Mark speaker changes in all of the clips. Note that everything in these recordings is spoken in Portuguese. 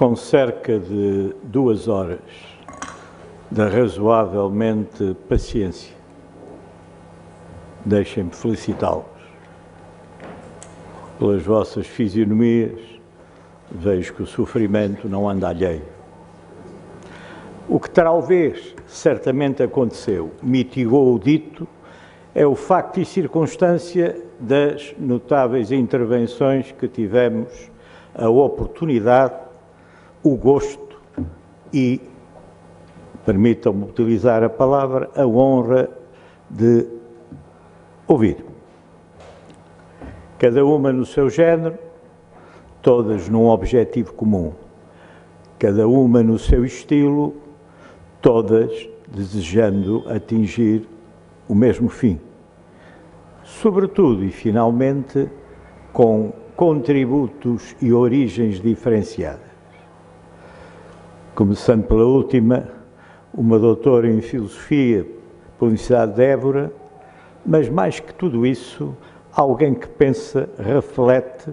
Speaker 1: Com cerca de 2 horas de razoavelmente paciência, deixem-me felicitá-los pelas vossas fisionomias. Vejo que o sofrimento não anda alheio. O que talvez certamente aconteceu, mitigou o dito, é o facto e circunstância das notáveis intervenções que tivemos a oportunidade, o gosto e, permitam-me utilizar a palavra, a honra de ouvir. Cada uma no seu género, todas num objetivo comum. Cada uma no seu estilo, todas desejando atingir o mesmo fim. Sobretudo e finalmente, com contributos e origens diferenciadas. Começando pela última, uma doutora em Filosofia pela Universidade de Évora, mas mais que tudo isso, alguém que pensa, reflete,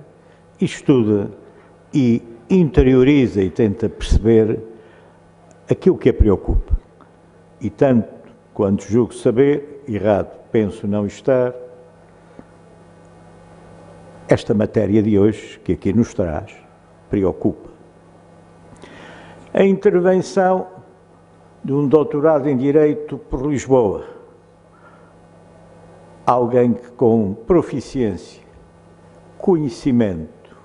Speaker 1: estuda e interioriza e tenta perceber aquilo que a preocupa. E tanto quanto julgo saber, errado penso não estar, esta matéria de hoje, que aqui nos traz, preocupa. A intervenção de um doutorado em Direito por Lisboa. Alguém que com proficiência, conhecimento,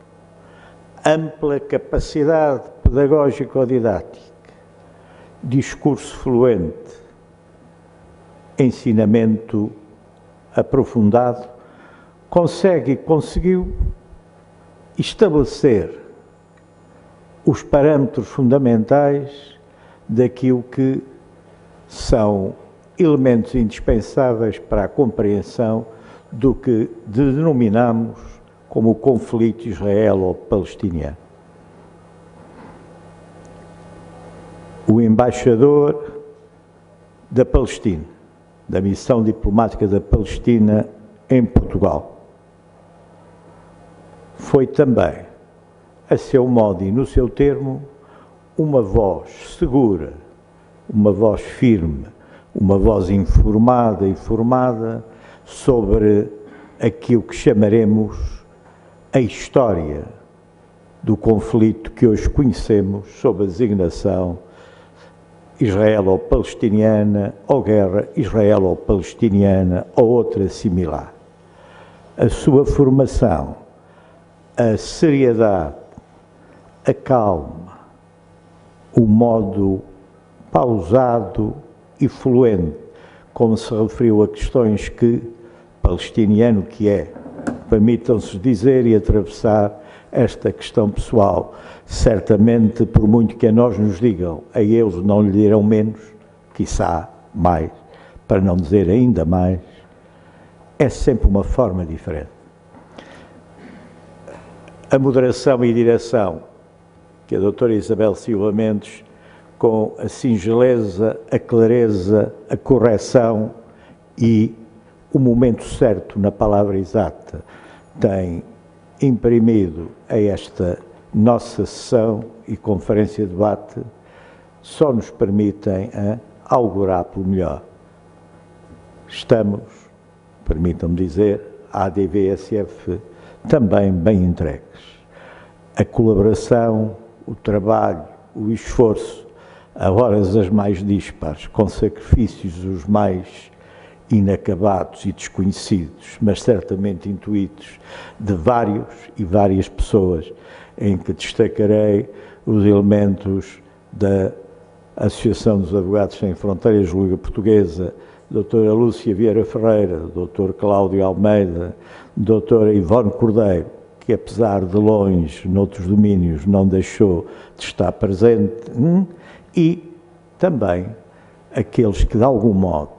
Speaker 1: ampla capacidade pedagógico-didática, discurso fluente, ensinamento aprofundado, conseguiu estabelecer os parâmetros fundamentais daquilo que são elementos indispensáveis para a compreensão do que denominamos como o conflito israelo-palestiniano. O embaixador da Palestina, da missão diplomática da Palestina em Portugal, foi também, a seu modo e no seu termo, uma voz segura, uma voz firme, uma voz informada e formada sobre aquilo que chamaremos a história do conflito que hoje conhecemos sob a designação israelo-palestiniana ou guerra israelo-palestiniana ou outra similar. A sua formação, a seriedade, a calma, o modo pausado e fluente, como se referiu a questões que, palestiniano que é, permitam-se dizer e atravessar esta questão pessoal, certamente, por muito que a nós nos digam, a eles não lhe dirão menos, quiçá mais, para não dizer ainda mais, é sempre uma forma diferente. A moderação e direção que a doutora Isabel Silva Mendes, com a singeleza, a clareza, a correção e o momento certo na palavra exata, tem imprimido a esta nossa sessão e conferência de debate, só nos permitem augurar pelo melhor. Estamos, permitam-me dizer, a ADVSF também bem entregues. A colaboração, o trabalho, o esforço, a horas as mais dispares, com sacrifícios os mais inacabados e desconhecidos, mas certamente intuitos, de vários e várias pessoas, em que destacarei os elementos da Associação dos Advogados Sem Fronteiras, Liga Portuguesa, doutora Lúcia Vieira Ferreira, doutor Cláudio Almeida, doutora Ivone Cordeiro, que apesar de longe, noutros domínios, não deixou de estar presente, e também aqueles que, de algum modo,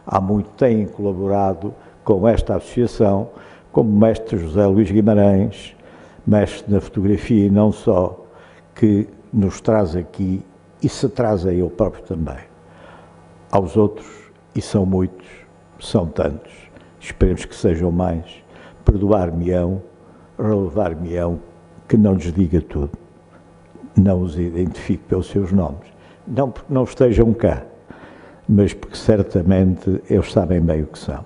Speaker 1: há muito têm colaborado com esta associação, como o mestre José Luís Guimarães, mestre na fotografia e não só, que nos traz aqui e se traz a ele próprio também. Aos outros, e são muitos, são tantos, esperemos que sejam mais, perdoar-me-ão, relevar-me-ão, que não lhes diga tudo. não os identifico pelos seus nomes. Não porque não estejam cá, mas porque certamente eles sabem bem o que são.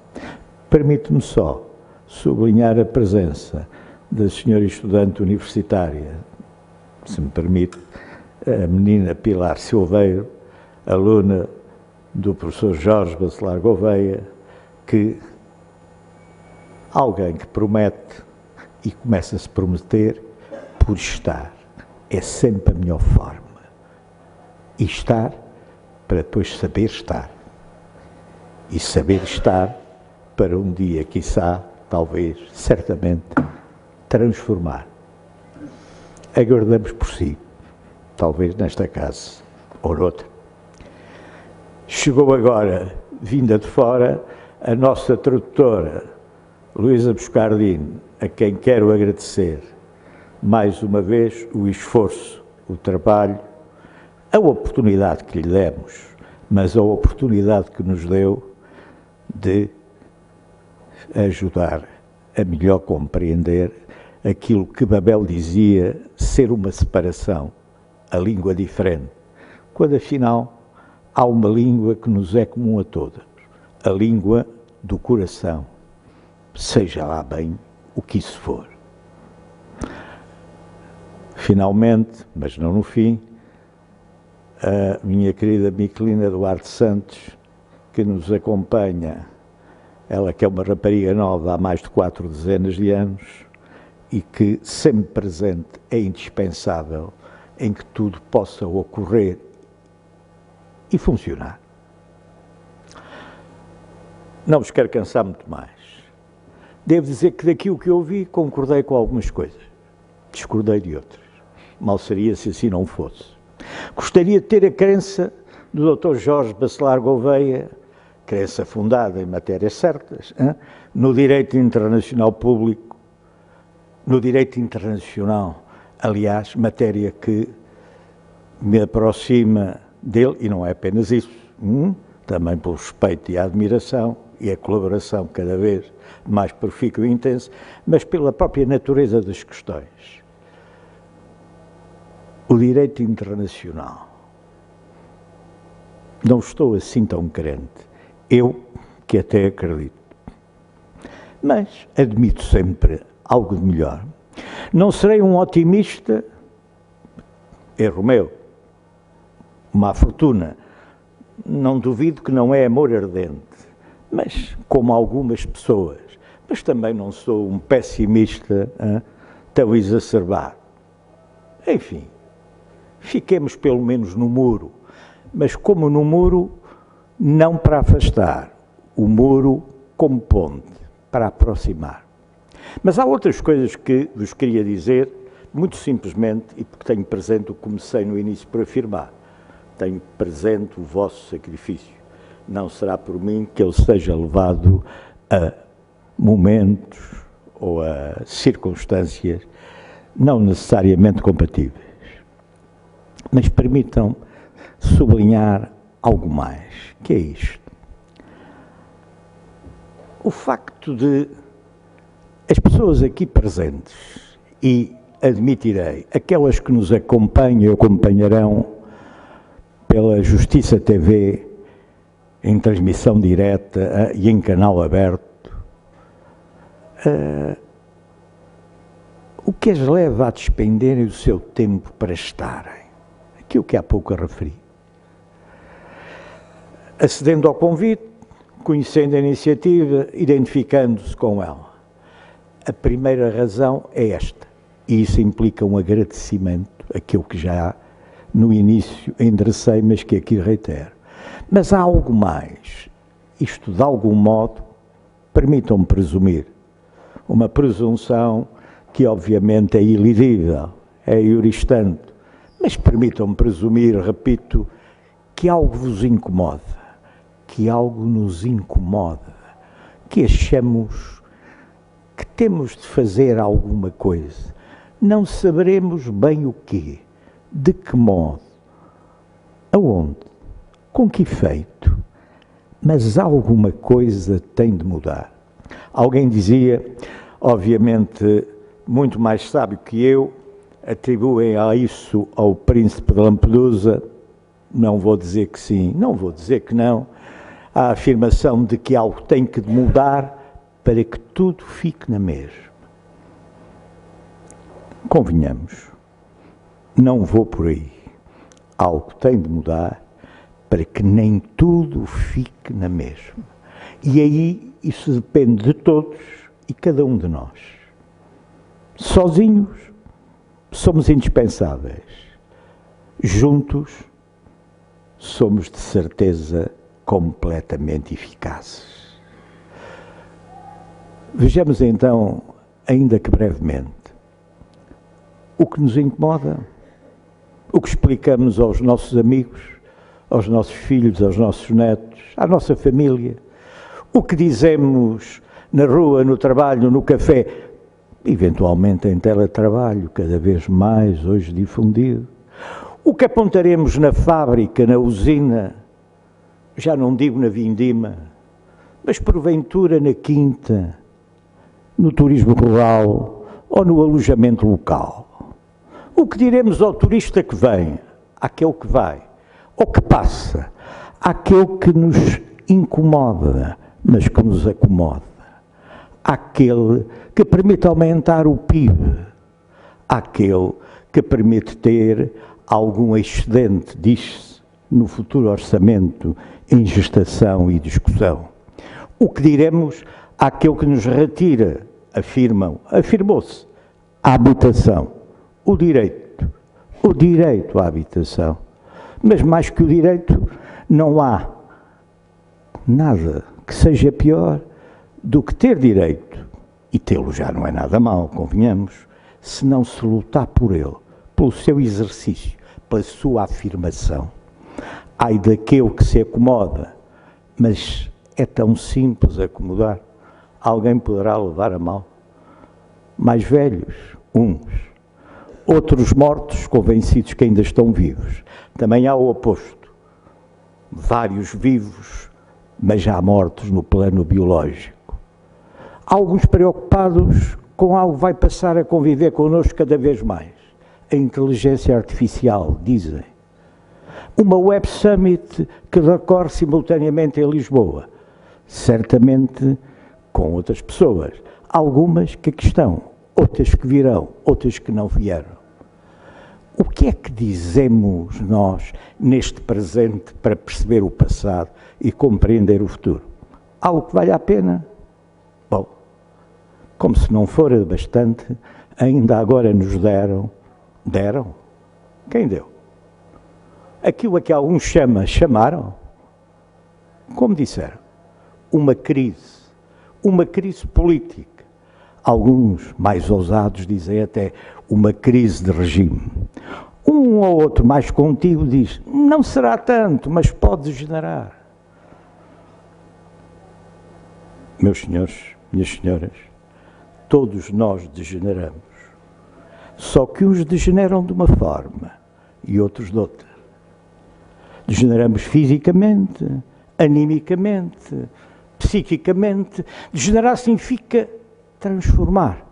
Speaker 1: Permite-me só sublinhar a presença da senhora estudante universitária, se me permite, a menina Pilar Silveiro, aluna do professor Jorge Bacelar Gouveia, que alguém que promete e começa-se a prometer por estar. É sempre a melhor forma. E estar para depois saber estar. E saber estar para um dia, quiçá, talvez, certamente, transformar. Aguardamos por si, talvez nesta casa ou noutra. Chegou agora, vinda de fora, a nossa tradutora, Luísa Boscardino, a quem quero agradecer mais uma vez o esforço, o trabalho, a oportunidade que lhe demos, mas a oportunidade que nos deu de ajudar a melhor compreender aquilo que Babel dizia ser uma separação, a língua diferente, quando afinal há uma língua que nos é comum a todas, a língua do coração, seja lá bem o que isso for. Finalmente, mas não no fim, a minha querida Miquelina Duarte Santos, que nos acompanha, ela que é uma rapariga nova há mais de 4 dezenas de anos e que sempre presente é indispensável em que tudo possa ocorrer e funcionar. Não vos quero cansar muito mais. Devo dizer que daquilo que ouvi concordei com algumas coisas, discordei de outras. Mal seria se assim não fosse. Gostaria de ter a crença do Dr. Jorge Bacelar Gouveia, crença fundada em matérias certas, no direito internacional público, no direito internacional, aliás, matéria que me aproxima dele, e não é apenas isso, também pelo respeito e a admiração e a colaboração cada vez mais profícua e intensa, mas pela própria natureza das questões. O direito internacional. Não estou assim tão crente. Eu, que até acredito. Mas admito sempre algo de melhor. Não serei um otimista, erro meu, má fortuna. Não duvido que não é amor ardente, mas como algumas pessoas. Mas também não sou um pessimista tão exacerbado. Enfim. Fiquemos pelo menos no muro, mas como no muro, não para afastar, o muro como ponte, para aproximar. Mas há outras coisas que vos queria dizer, muito simplesmente, e porque tenho presente o que comecei no início por afirmar, tenho presente o vosso sacrifício. Não será por mim que ele seja levado a momentos ou a circunstâncias não necessariamente compatíveis. Mas permitam sublinhar algo mais, que é isto. O facto de as pessoas aqui presentes, e admitirei, aquelas que nos acompanham e acompanharão pela Justiça TV, em transmissão direta e em canal aberto, o que as leva a despenderem o seu tempo para estarem? Aquilo que há pouco referi. Acedendo ao convite, conhecendo a iniciativa, identificando-se com ela. A primeira razão é esta, e isso implica um agradecimento, aquilo que já no início enderecei, mas que aqui reitero. Mas há algo mais. Isto, de algum modo, permitam-me presumir, uma presunção que obviamente é ilidível, é iuristante, mas permitam-me presumir, repito, que algo vos incomoda, que algo nos incomoda, que achamos que temos de fazer alguma coisa. Não saberemos bem o quê, de que modo, aonde, com que efeito, mas alguma coisa tem de mudar. Alguém dizia, obviamente muito mais sábio que eu, atribuem a isso ao príncipe de Lampedusa, não vou dizer que sim, não vou dizer que não, a afirmação de que algo tem que mudar para que tudo fique na mesma. Convenhamos, não vou por aí. Algo tem de mudar para que nem tudo fique na mesma. E aí isso depende de todos e cada um de nós. Sozinhos somos indispensáveis. Juntos somos de certeza completamente eficazes. Vejamos então, ainda que brevemente, o que nos incomoda, o que explicamos aos nossos amigos, aos nossos filhos, aos nossos netos, à nossa família, o que dizemos na rua, no trabalho, no café, eventualmente em teletrabalho, cada vez mais hoje difundido, o que apontaremos na fábrica, na usina, já não digo na vindima, mas porventura na quinta, no turismo rural ou no alojamento local. O que diremos ao turista que vem, àquele que vai, ou que passa, àquele que nos incomoda, mas que nos acomoda, àquele que permite aumentar o PIB, àquele que permite ter algum excedente, diz-se, no futuro orçamento, em gestação e discussão. O que diremos àquele que nos retira, afirmou-se, a habitação, o direito à habitação. Mas mais que o direito, não há nada que seja pior do que ter direito, e tê-lo já não é nada mau, convenhamos, se não se lutar por ele, pelo seu exercício, pela sua afirmação. Ai daquele que se acomoda, mas é tão simples acomodar, alguém poderá levar a mal. Mais velhos, uns, outros mortos, convencidos que ainda estão vivos. Também há o oposto, vários vivos, mas já mortos no plano biológico. Alguns preocupados com algo que vai passar a conviver connosco cada vez mais. A inteligência artificial, dizem. Uma Web Summit que decorre simultaneamente em Lisboa, certamente com outras pessoas. Algumas que aqui estão, outras que virão, outras que não vieram. O que é que dizemos nós neste presente para perceber o passado e compreender o futuro? Algo que vale a pena? Bom, como se não fora bastante, ainda agora nos deram. Deram? Quem deu? Aquilo a que alguns chamaram? Como disseram? Uma crise política. Alguns, mais ousados, dizem até uma crise de regime. Um ou outro mais contigo diz, não será tanto, mas pode degenerar. Meus senhores, minhas senhoras, todos nós degeneramos. Só que uns degeneram de uma forma e outros de outra. Degeneramos fisicamente, animicamente, psiquicamente. Degenerar significa transformar.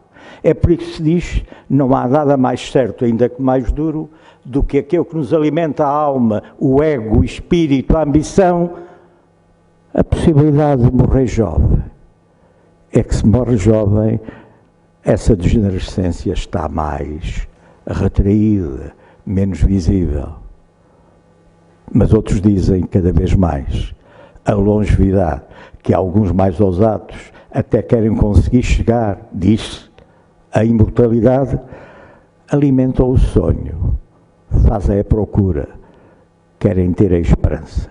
Speaker 1: É por isso que se diz, não há nada mais certo, ainda que mais duro, do que aquele que nos alimenta a alma, o ego, o espírito, a ambição, a possibilidade de morrer jovem. É que se morre jovem, essa degenerescência está mais retraída, menos visível. Mas outros dizem cada vez mais a longevidade, que alguns mais ousados até querem conseguir chegar, diz-se, a imortalidade, alimentam o sonho, fazem a procura, querem ter a esperança.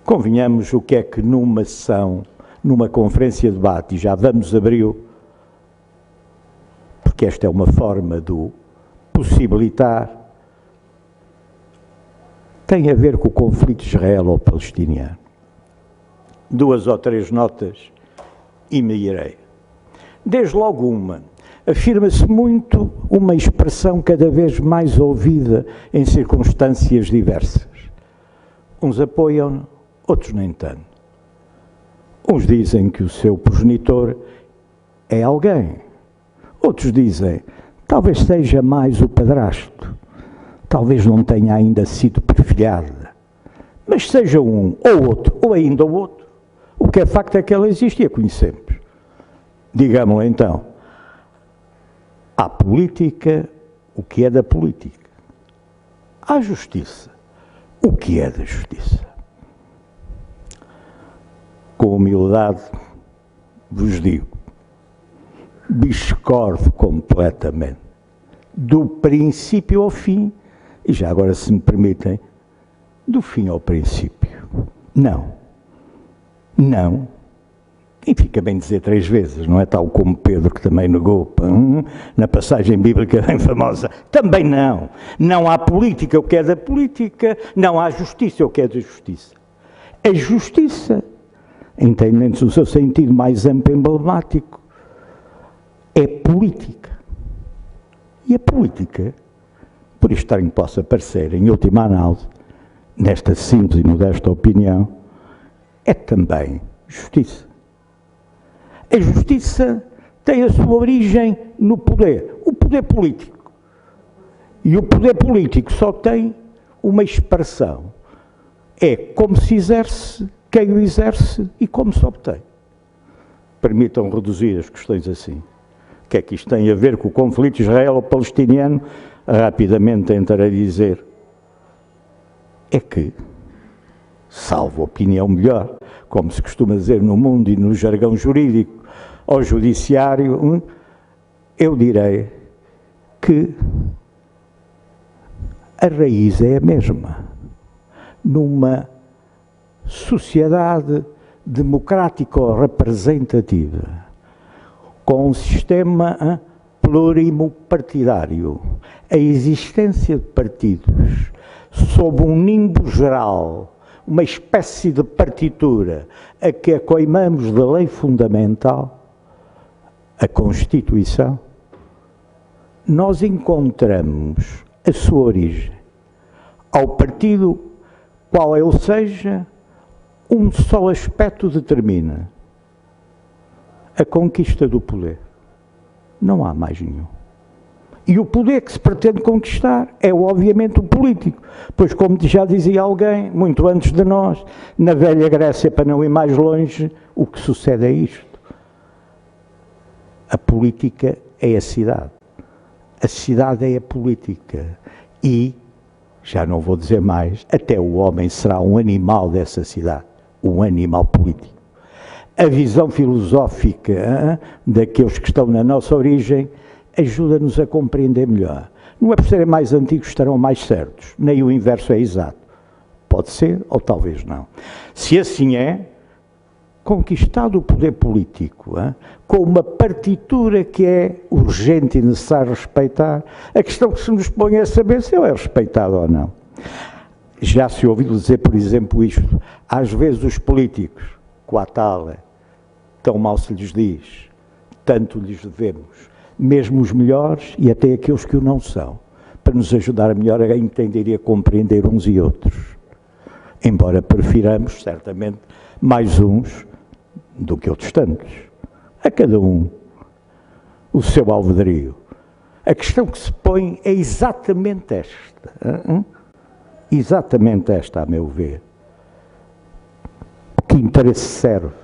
Speaker 1: Convenhamos o que é que numa sessão, numa conferência de debate, e já vamos abril, porque esta é uma forma de possibilitar, tem a ver com o conflito israelo-palestiniano. 2 ou 3 notas e me irei. Desde logo uma, afirma-se muito uma expressão cada vez mais ouvida em circunstâncias diversas. Uns apoiam, outros nem tanto. Uns dizem que o seu progenitor é alguém. Outros dizem, talvez seja mais o padrasto, talvez não tenha ainda sido perfilhada, mas seja um ou outro, ou ainda o outro, o que é facto é que ela existe e a conhecemos. Digamos então, há política, o que é da política. Há justiça, o que é da justiça. Com humildade vos digo, discordo completamente, do princípio ao fim, e já agora, se me permitem, do fim ao princípio. Não. Não. E fica bem dizer 3 vezes, não é tal como Pedro, que também negou, na passagem bíblica bem famosa. Também não. Não há política, o que é da política, não há justiça, o que é da justiça. A justiça, entendendo-se o seu sentido mais amplo e emblemático, é política. E a política, por estranho que possa parecer, em última análise, nesta simples e modesta opinião, é também justiça. A justiça tem a sua origem no poder, o poder político. E o poder político só tem uma expressão. É como se exerce, quem o exerce e como se obtém. Permitam reduzir as questões assim. O que é que isto tem a ver com o conflito israelo-palestiniano? Rapidamente tentarei dizer. É que, salvo opinião melhor, como se costuma dizer no mundo e no jargão jurídico, ao judiciário, eu direi que a raiz é a mesma. Numa sociedade democrático-representativa, com um sistema plurimopartidário, a existência de partidos sob um nimbo geral, uma espécie de partitura a que acoimamos da lei fundamental, a Constituição, nós encontramos a sua origem ao partido, qual ele seja, um só aspecto determina: a conquista do poder. Não há mais nenhum. E o poder que se pretende conquistar é, obviamente, o político. Pois, como já dizia alguém, muito antes de nós, na velha Grécia, para não ir mais longe, o que sucede é isto. A política é a cidade. A cidade é a política. E, já não vou dizer mais, até o homem será um animal dessa cidade. Um animal político. A visão filosófica daqueles que estão na nossa origem ajuda-nos a compreender melhor. Não é por serem mais antigos que estarão mais certos, nem o inverso é exato. Pode ser ou talvez não. Se assim é, conquistado o poder político, com uma partitura que é urgente e necessário respeitar, a questão que se nos põe é saber se ele é respeitado ou não. Já se ouviu dizer, por exemplo, isto. Às vezes os políticos, com a tala, tão mal se lhes diz, tanto lhes devemos, mesmo os melhores e até aqueles que o não são, para nos ajudar melhor a entender e a compreender uns e outros. Embora prefiramos, certamente, mais uns do que outros tantos. A cada um o seu alvedrio. A questão que se põe é exatamente esta. Exatamente esta, a meu ver. Que interesse serve?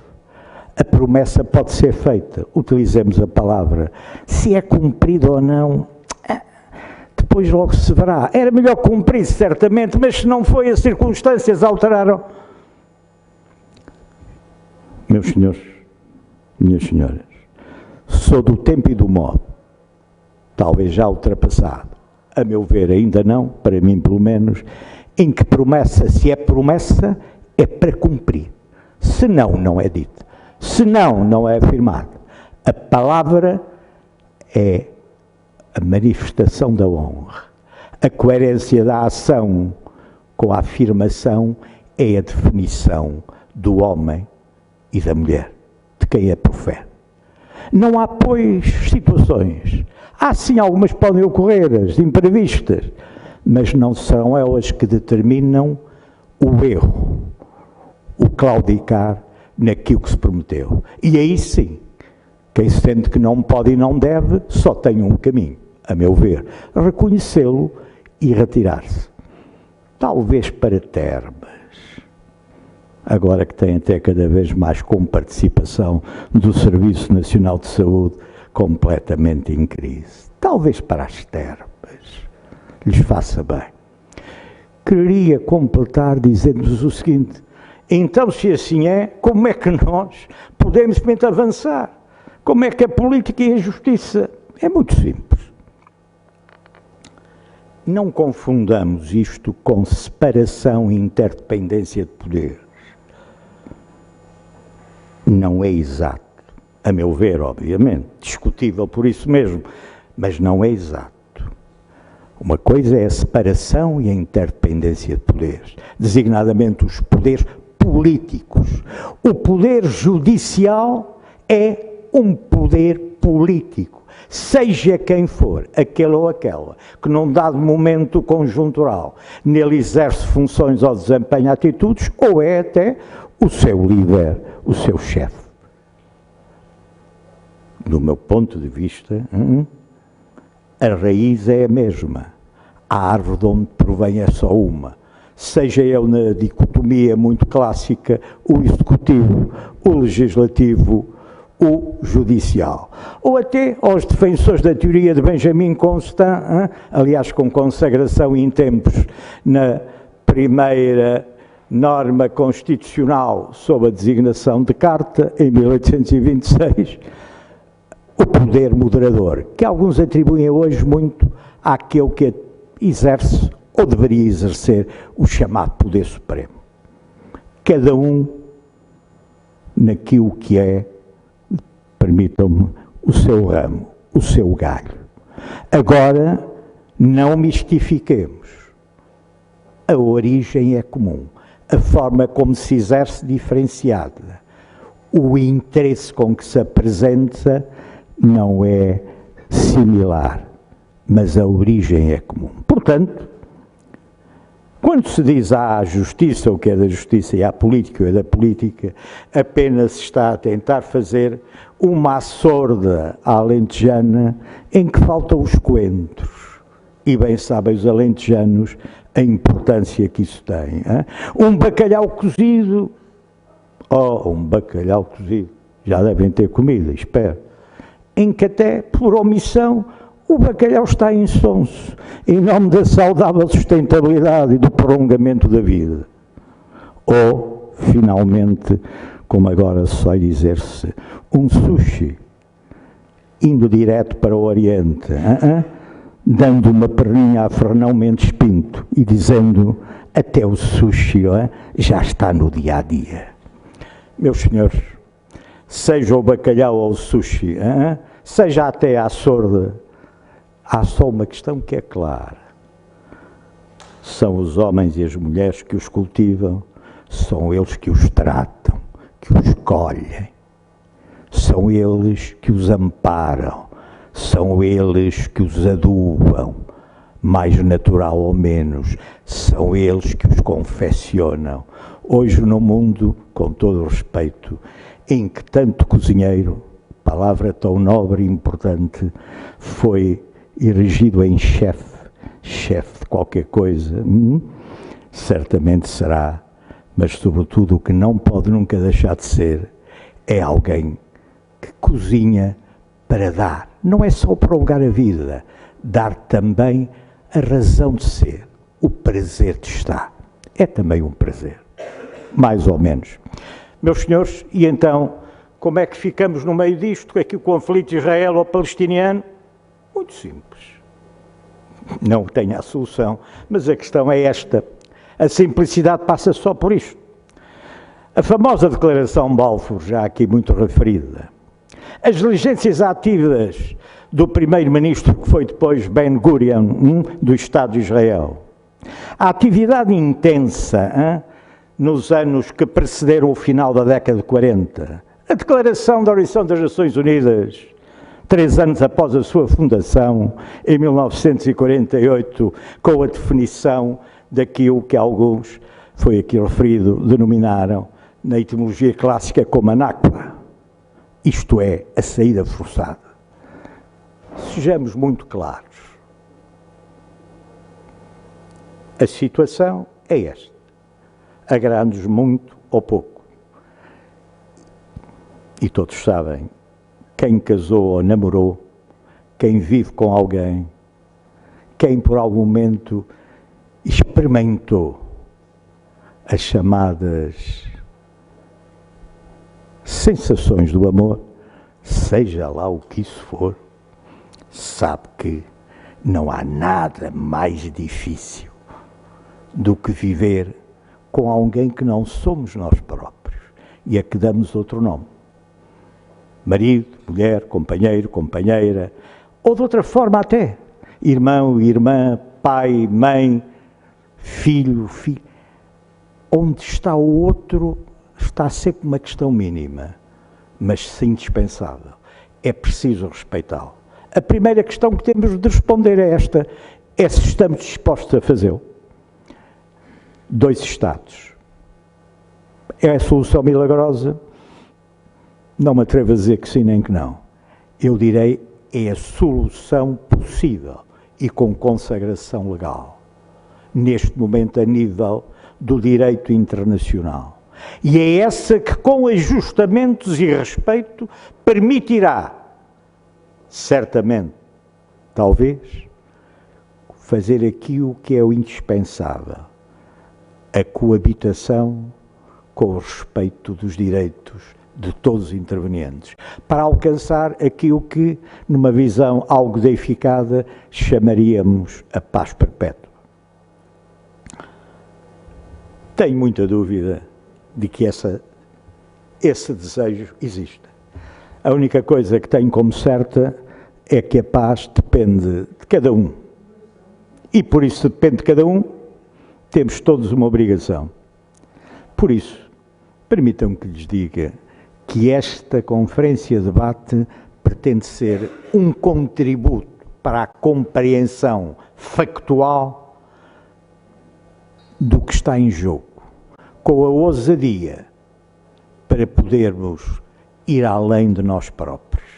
Speaker 1: A promessa pode ser feita, utilizemos a palavra. Se é cumprida ou não, depois logo se verá. Era melhor cumprir, certamente, mas se não foi, as circunstâncias alteraram. Meus senhores, minhas senhoras, sou do tempo e do modo, talvez já ultrapassado, a meu ver ainda não, para mim pelo menos, em que promessa, se é promessa, é para cumprir. Se não, não é dita. Se não, não é afirmado. A palavra é a manifestação da honra. A coerência da ação com a afirmação é a definição do homem e da mulher, de quem é profeta. Não há, pois, situações. Há sim algumas que podem ocorrer, as imprevistas, mas não serão elas que determinam o erro, o claudicar naquilo que se prometeu. E aí sim, quem sente que não pode e não deve, só tem um caminho, a meu ver, reconhecê-lo e retirar-se. Talvez para termas, agora que tem até cada vez mais comparticipação do Serviço Nacional de Saúde completamente em crise. Talvez para as termas lhes faça bem. Queria completar dizendo-vos o seguinte: então, se assim é, como é que nós podemos avançar? Como é que a política e a justiça? É muito simples. Não confundamos isto com separação e interdependência de poderes. Não é exato. A meu ver, obviamente, discutível por isso mesmo, mas não é exato. Uma coisa é a separação e a interdependência de poderes, designadamente os poderes políticos. O poder judicial é um poder político, seja quem for, aquele ou aquela, que num dado momento conjuntural nele exerce funções ou desempenha atitudes, ou é até o seu líder, o seu chefe. Do meu ponto de vista, a raiz é a mesma. A árvore de onde provém é só uma. Seja ele na dicotomia muito clássica, o executivo, o legislativo, o judicial. Ou até aos defensores da teoria de Benjamin Constant, aliás, com consagração em tempos na primeira norma constitucional sob a designação de Carta, em 1826, o poder moderador, que alguns atribuem hoje muito àquele que exerce ou deveria exercer o chamado poder supremo. Cada um naquilo que é, permitam-me, o seu ramo, o seu galho. Agora, não mistifiquemos. A origem é comum. A forma como se exerce diferenciada. O interesse com que se apresenta não é similar, mas a origem é comum. Portanto, quando se diz à justiça o que é da justiça e à política o que é da política, apenas se está a tentar fazer uma açorda alentejana em que faltam os coentros. E bem sabem os alentejanos a importância que isso tem. Hein? Um bacalhau cozido, já devem ter comido, espero, em que até, por omissão, o bacalhau está insonso, em nome da saudável sustentabilidade e do prolongamento da vida. Ou, finalmente, como agora se vai dizer-se, um sushi, indo direto para o Oriente, dando uma perninha a Fernão Mendes Pinto e dizendo, até o sushi já está no dia-a-dia. Meus senhores, seja o bacalhau ou o sushi, seja até a sorda, há só uma questão que é clara. São os homens e as mulheres que os cultivam, são eles que os tratam, que os colhem, são eles que os amparam, são eles que os adubam, mais natural ou menos, são eles que os confeccionam. Hoje no mundo, com todo o respeito, em que tanto cozinheiro, palavra tão nobre e importante, foi erigido em chefe de qualquer coisa, certamente será, mas sobretudo o que não pode nunca deixar de ser, é alguém que cozinha para dar. Não é só prolongar a vida, dar também a razão de ser, o prazer de estar. É também um prazer, mais ou menos. Meus senhores, e então, como é que ficamos no meio disto? É que o conflito israelo-palestiniano? Muito simples. Não tem a solução, mas a questão é esta. A simplicidade passa só por isto. A famosa declaração Balfour, já aqui muito referida. As diligências ativas do primeiro-ministro, que foi depois Ben Gurion, do Estado de Israel. A atividade intensa nos anos que precederam o final da década de 40. A declaração da Organização das Nações Unidas, 3 anos após a sua fundação, em 1948, com a definição daquilo que alguns, foi aqui referido, denominaram na etimologia clássica como a Nakba. Isto é, a saída forçada. Sejamos muito claros. A situação é esta. Agrada-nos muito ou pouco. E todos sabem, quem casou ou namorou, quem vive com alguém, quem por algum momento experimentou as chamadas sensações do amor, seja lá o que isso for, sabe que não há nada mais difícil do que viver com alguém que não somos nós próprios e a que damos outro nome. Marido, mulher, companheiro, companheira, ou de outra forma até, irmão, irmã, pai, mãe, filho, filho. Onde está o outro está sempre uma questão mínima, mas indispensável. É preciso respeitá-lo. A primeira questão que temos de responder é esta, é se estamos dispostos a fazê-lo. 2 estados. É a solução milagrosa? Não me atrevo a dizer que sim nem que não. Eu direi, é a solução possível e com consagração legal. Neste momento, a nível do direito internacional. E é essa que, com ajustamentos e respeito, permitirá, certamente, talvez, fazer aquilo que é o indispensável, a coabitação com o respeito dos direitos de todos os intervenientes, para alcançar aquilo que, numa visão algo deificada, chamaríamos a paz perpétua. Tenho muita dúvida de que esse desejo existe. A única coisa que tenho como certa é que a paz depende de cada um. E por isso depende de cada um, temos todos uma obrigação. Por isso, permitam-me que lhes diga que esta conferência de debate pretende ser um contributo para a compreensão factual do que está em jogo, com a ousadia para podermos ir além de nós próprios.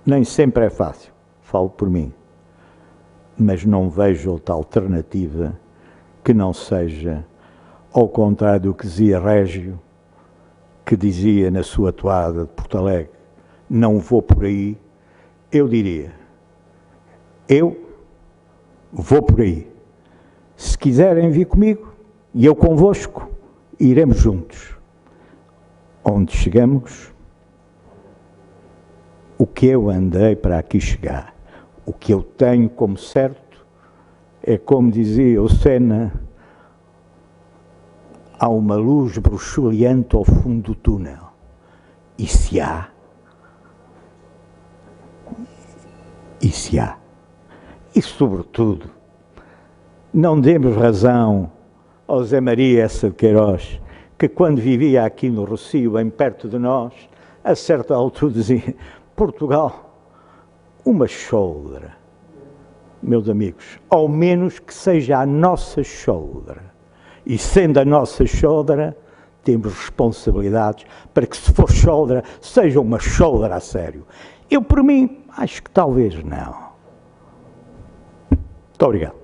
Speaker 1: Nem sempre é fácil, falo por mim, mas não vejo outra alternativa que não seja, ao contrário do que dizia Régio, que dizia na sua toada de Porto Alegre, não vou por aí, eu diria, eu vou por aí. Se quiserem vir comigo, e eu convosco, iremos juntos. Onde chegamos, o que eu andei para aqui chegar, o que eu tenho como certo, é como dizia o Senna, há uma luz bruxuleante ao fundo do túnel. E se há? E sobretudo, não demos razão ao Zé Maria Essa de Queiroz, que quando vivia aqui no Rocio, bem perto de nós, a certa altura dizia, Portugal, uma shoulder. Meus amigos, ao menos que seja a nossa shoulder. E sendo a nossa shoulder, temos responsabilidades para que, se for shoulder, seja uma shoulder a sério. Eu, por mim, acho que talvez não. Muito obrigado.